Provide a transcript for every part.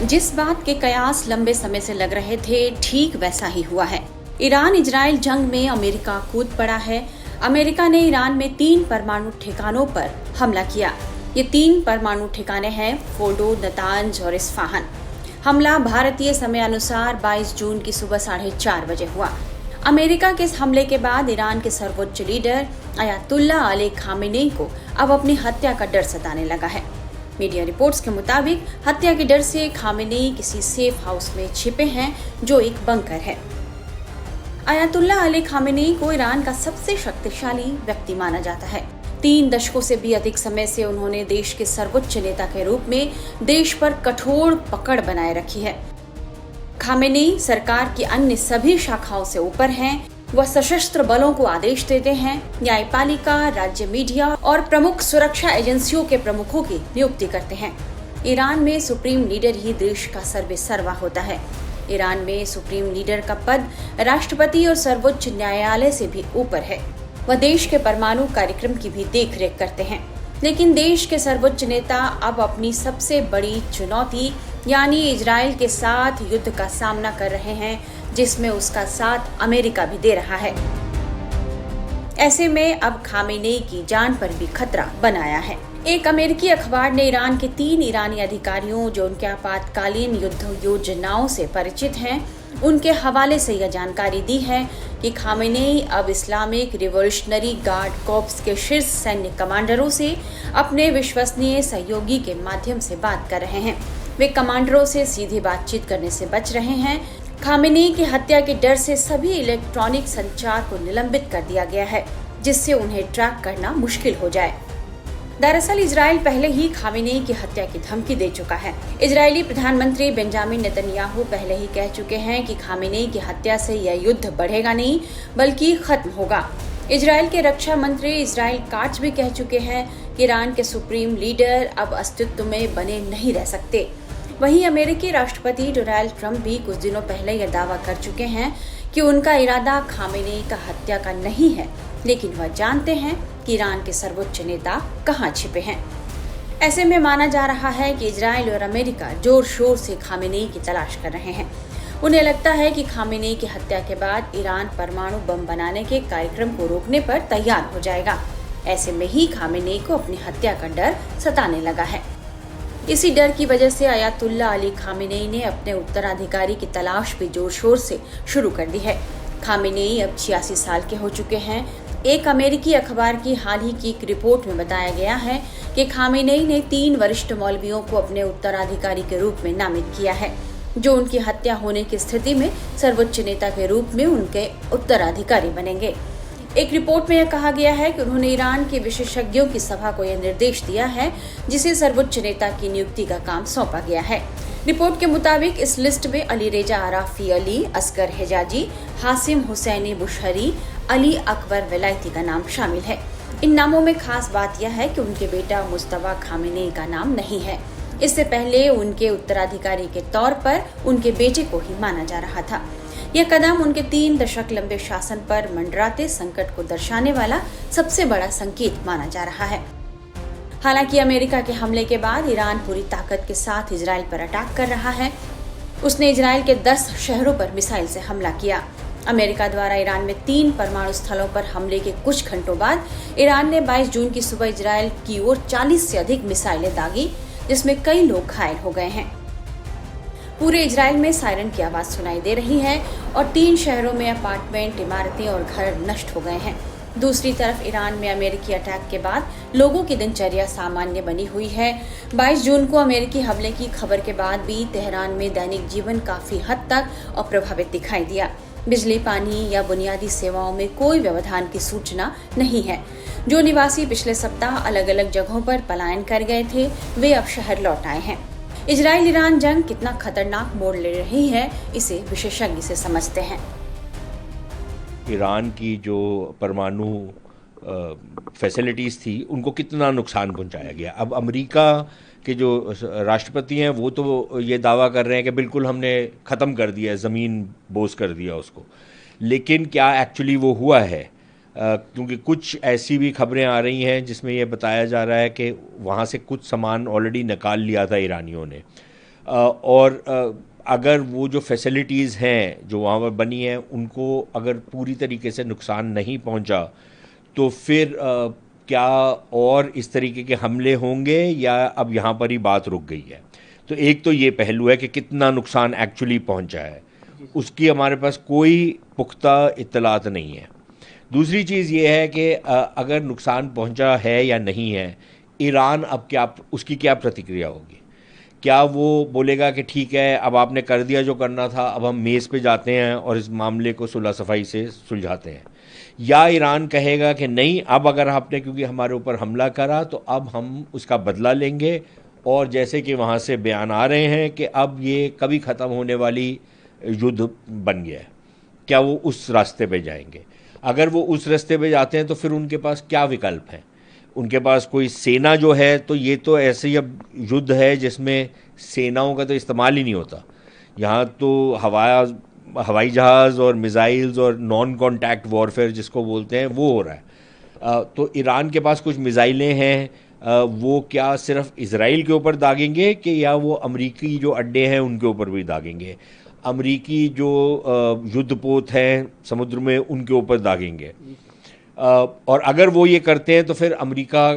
जिस बात के कयास लंबे समय से लग रहे थे, ठीक वैसा ही हुआ है। ईरान इजराइल जंग में अमेरिका कूद पड़ा है। अमेरिका ने ईरान में 3 परमाणु ठिकानों पर हमला किया। ये 3 परमाणु ठिकाने हैं फोर्डो, नतांज और इस्फहान। हमला भारतीय समय अनुसार 22 जून की सुबह 4:30 बजे हुआ। अमेरिका के इस हमले के बाद ईरान के सर्वोच्च लीडर अयातुल्ला अली खामेनेई को अब अपनी हत्या का डर सताने लगा है। मीडिया रिपोर्ट्स के मुताबिक हत्या के डर से खामेनेई किसी सेफ हाउस में छिपे हैं, जो एक बंकर है। अयातुल्ला अली खामेनेई को ईरान का सबसे शक्तिशाली व्यक्ति माना जाता है। 3 दशकों से भी अधिक समय से उन्होंने देश के सर्वोच्च नेता के रूप में देश पर कठोर पकड़ बनाए रखी है। खामेनेई सरकार की अन्य सभी शाखाओं से ऊपर हैं। वह सशस्त्र बलों को आदेश देते हैं, न्यायपालिका, राज्य मीडिया और प्रमुख सुरक्षा एजेंसियों के प्रमुखों की नियुक्ति करते हैं। ईरान में सुप्रीम लीडर ही देश का सर्वेसर्वा होता है। ईरान में सुप्रीम लीडर का पद राष्ट्रपति और सर्वोच्च न्यायालय से भी ऊपर है। वह देश के परमाणु कार्यक्रम की भी देखरेख करते हैं। लेकिन देश के सर्वोच्च नेता अब अपनी सबसे बड़ी चुनौती यानी इजराइल के साथ युद्ध का सामना कर रहे हैं, जिसमें उसका साथ अमेरिका भी दे रहा है। ऐसे में अब खामेनेई की जान पर भी खतरा बनाया है। एक अमेरिकी अखबार ने ईरान के 3 ईरानी अधिकारियों जो उनके आपातकालीन युद्ध योजनाओं से परिचित हैं, उनके हवाले से यह जानकारी दी है कि खामेनेई अब इस्लामिक रिवॉल्यूशनरी गार्ड कॉर्प्स के शीर्ष सैन्य कमांडरों से अपने विश्वसनीय सहयोगी के माध्यम से बात कर रहे हैं। वे कमांडरों से सीधी बातचीत करने से बच रहे हैं। खामेनेई की हत्या के डर से सभी इलेक्ट्रॉनिक संचार को निलंबित कर दिया गया है, जिससे उन्हें ट्रैक करना मुश्किल हो जाए। दरअसल इजराइल पहले ही खामेनेई की हत्या की धमकी दे चुका है। इजरायली प्रधानमंत्री बेंजामिन नेतन्याहू पहले ही कह चुके हैं कि खामेनेई की हत्या से यह युद्ध बढ़ेगा नहीं, बल्कि खत्म होगा। इजराइल के रक्षा मंत्री इजराइल काट्ज भी कह चुके हैं कि ईरान के सुप्रीम लीडर अब अस्तित्व में बने नहीं रह सकते। वहीं अमेरिकी राष्ट्रपति डोनाल्ड ट्रंप भी कुछ दिनों पहले यह दावा कर चुके हैं कि उनका इरादा खामेनेई का हत्या का नहीं है, लेकिन वह जानते हैं कि ईरान के सर्वोच्च नेता कहां छिपे हैं। ऐसे में माना जा रहा है कि इजराइल और अमेरिका जोर शोर से खामेनेई की तलाश कर रहे हैं। उन्हें लगता है कि खामेनेई की हत्या के बाद ईरान परमाणु बम बनाने के कार्यक्रम को रोकने पर तैयार हो जाएगा। ऐसे में ही खामेनेई को अपनी हत्या का डर सताने लगा है। इसी डर की वजह से अयातुल्ला अली खामेनेई ने अपने उत्तराधिकारी की तलाश भी जोर शोर से शुरू कर दी है। खामेनेई अब 86 साल के हो चुके हैं। एक अमेरिकी अखबार की हाल ही की एक रिपोर्ट में बताया गया है कि खामेनेई ने 3 वरिष्ठ मौलवियों को अपने उत्तराधिकारी के रूप में नामित किया है, जो उनकी हत्या होने की स्थिति में सर्वोच्च नेता के रूप में उनके उत्तराधिकारी बनेंगे। एक रिपोर्ट में यह कहा गया है कि उन्होंने ईरान के विशेषज्ञों की सभा को यह निर्देश दिया है, जिसे सर्वोच्च नेता की नियुक्ति का काम सौंपा गया है। रिपोर्ट के मुताबिक इस लिस्ट में अली रेजा आराफी अली, असगर हिजाजी, हासिम हुसैनी बुशहरी, अली अकबर वेलायती का नाम शामिल है। इन नामों में खास बात यह है कि उनके बेटा मुस्तफा खामेनेई का नाम नहीं है। इससे पहले उनके उत्तराधिकारी के तौर पर उनके बेटे को ही माना जा रहा था। यह कदम उनके 3 दशक लंबे शासन पर मंडराते संकट को दर्शाने वाला सबसे बड़ा संकेत माना जा रहा है। हालांकि अमेरिका के हमले के बाद ईरान पूरी ताकत के साथ इजराइल पर अटैक कर रहा है। उसने इजराइल के 10 शहरों पर मिसाइल से हमला किया। अमेरिका द्वारा ईरान में 3 परमाणु स्थलों पर हमले के कुछ घंटों बाद ईरान ने 22 जून की सुबह इजराइल की ओर 40 से अधिक मिसाइलें दागी, जिसमें कई लोग घायल हो गए हैं। पूरे इजराइल में सायरन की आवाज सुनाई दे रही है और 3 शहरों में अपार्टमेंट, इमारतें और घर नष्ट हो गए हैं। दूसरी तरफ ईरान में अमेरिकी अटैक के बाद लोगों की दिनचर्या सामान्य बनी हुई है। 22 जून को अमेरिकी हमले की खबर के बाद भी तेहरान में दैनिक जीवन काफी हद तक अप्रभावित दिखाई दिया। बिजली, पानी या बुनियादी सेवाओं में कोई व्यवधान की सूचना नहीं है। जो निवासी पिछले सप्ताह अलग अलग जगहों पर पलायन कर गए थे, वे अब शहर लौट आए हैं। इजराइल ईरान जंग कितना खतरनाक मोड़ ले रही है, इसे विशेषज्ञ से समझते हैं। ईरान की जो परमाणु फैसिलिटीज़ थी, उनको कितना नुकसान पहुंचाया गया। अब अमेरिका के जो राष्ट्रपति हैं वो तो ये दावा कर रहे हैं कि बिल्कुल हमने ख़त्म कर दिया, ज़मीन बोझ कर दिया उसको, लेकिन क्या एक्चुअली वो हुआ है? क्योंकि कुछ ऐसी भी खबरें आ रही हैं जिसमें यह बताया जा रहा है कि वहाँ से कुछ सामान ऑलरेडी निकाल लिया था ईरानियों ने। और अगर वो जो फैसिलिटीज़ हैं जो वहाँ पर बनी हैं उनको अगर पूरी तरीके से नुकसान नहीं पहुँचा तो फिर क्या और इस तरीके के हमले होंगे या अब यहाँ पर ही बात रुक गई है। तो एक तो ये पहलू है कि कितना नुकसान एक्चुअली पहुँचा है, उसकी हमारे पास कोई पुख्ता इत्तलात नहीं है। दूसरी चीज़ ये है कि अगर नुकसान पहुँचा है या नहीं है, ईरान अब क्या, उसकी क्या प्रतिक्रिया होगी। क्या वो बोलेगा कि ठीक है अब आपने कर दिया जो करना था, अब हम मेज़ पे जाते हैं और इस मामले को सुलह सफाई से सुलझाते हैं, या ईरान कहेगा कि नहीं अब अगर आपने क्योंकि हमारे ऊपर हमला करा तो अब हम उसका बदला लेंगे, और जैसे कि वहाँ से बयान आ रहे हैं कि अब ये कभी ख़त्म होने वाली युद्ध बन गया है, क्या वो उस रास्ते पे जाएंगे। अगर वो उस रास्ते पे जाते हैं तो फिर उनके पास क्या विकल्प है, उनके पास कोई सेना जो है, तो ये तो ऐसे ही अब युद्ध है जिसमें सेनाओं का तो इस्तेमाल ही नहीं होता। यहाँ तो हवाई जहाज़ और मिसाइल्स और नॉन कॉन्टैक्ट वॉरफेयर जिसको बोलते हैं वो हो रहा है। तो ईरान के पास कुछ मिसाइलें हैं, वो क्या सिर्फ इजराइल के ऊपर दागेंगे कि या वो अमरीकी जो अड्डे हैं उनके ऊपर भी दागेंगे, अमरीकी जो युद्धपोत हैं समुद्र में उनके ऊपर दागेंगे। और अगर वो ये करते हैं तो फिर अमेरिका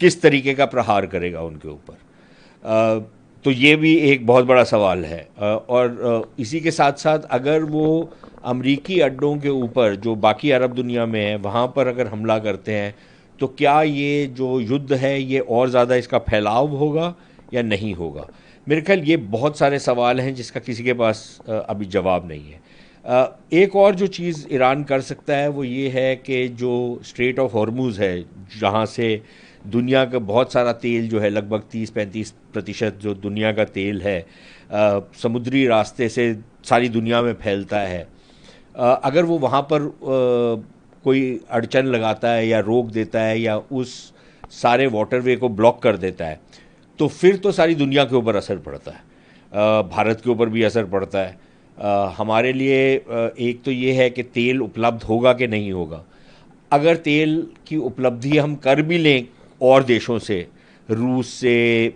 किस तरीके का प्रहार करेगा उनके ऊपर। तो ये भी एक बहुत बड़ा सवाल है। और इसी के साथ साथ अगर वो अमरीकी अड्डों के ऊपर जो बाकी अरब दुनिया में है वहाँ पर अगर हमला करते हैं तो क्या ये जो युद्ध है ये और ज़्यादा इसका फैलाव होगा या नहीं होगा। मेरे ख्याल ये बहुत सारे सवाल हैं जिसका किसी के पास अभी जवाब नहीं है। एक और जो चीज़ ईरान कर सकता है वो ये है कि जो स्ट्रेट ऑफ हॉर्मुज़ है जहाँ से दुनिया का बहुत सारा तेल जो है लगभग 30-35% जो दुनिया का तेल है समुद्री रास्ते से सारी दुनिया में फैलता है, अगर वो वहाँ पर कोई अड़चन लगाता है या रोक देता है या उस सारे वाटरवे को ब्लॉक कर देता है तो फिर तो सारी दुनिया के ऊपर असर पड़ता है, भारत के ऊपर भी असर पड़ता है। हमारे लिए एक तो ये है कि तेल उपलब्ध होगा कि नहीं होगा। अगर तेल की उपलब्धि हम कर भी लें और देशों से, रूस से,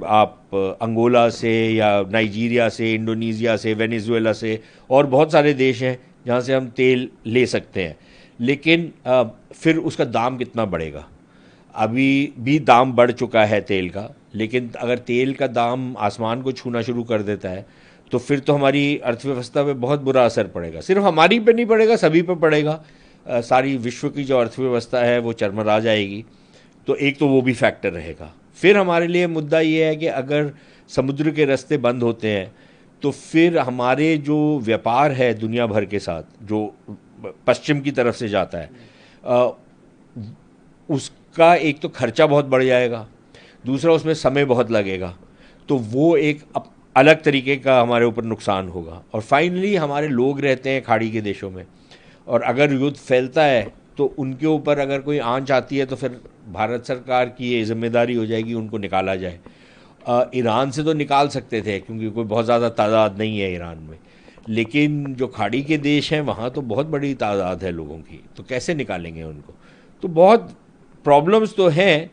आप अंगोला से या नाइजीरिया से, इंडोनेशिया से, वेनेजुएला से, और बहुत सारे देश हैं जहाँ से हम तेल ले सकते हैं, लेकिन फिर उसका दाम कितना बढ़ेगा। अभी भी दाम बढ़ चुका है तेल का, लेकिन अगर तेल का दाम आसमान को छूना शुरू कर देता है तो फिर तो हमारी अर्थव्यवस्था पे बहुत बुरा असर पड़ेगा। सिर्फ हमारी पे नहीं पड़ेगा, सभी पे पड़ेगा। सारी विश्व की जो अर्थव्यवस्था है वो चरमरा जाएगी। तो एक तो वो भी फैक्टर रहेगा। फिर हमारे लिए मुद्दा ये है कि अगर समुद्र के रास्ते बंद होते हैं तो फिर हमारे जो व्यापार है दुनिया भर के साथ जो पश्चिम की तरफ से जाता है उसका एक तो खर्चा बहुत बढ़ जाएगा, दूसरा उसमें समय बहुत लगेगा, तो वो एक अलग तरीके का हमारे ऊपर नुकसान होगा। और फाइनली हमारे लोग रहते हैं खाड़ी के देशों में, और अगर युद्ध फैलता है तो उनके ऊपर अगर कोई आंच आती है तो फिर भारत सरकार की ये जिम्मेदारी हो जाएगी उनको निकाला जाए। ईरान से तो निकाल सकते थे क्योंकि कोई बहुत ज़्यादा तादाद नहीं है ईरान में, लेकिन जो खाड़ी के देश हैं वहाँ तो बहुत बड़ी तादाद है लोगों की, तो कैसे निकालेंगे उनको। तो बहुत प्रॉब्लम्स तो हैं,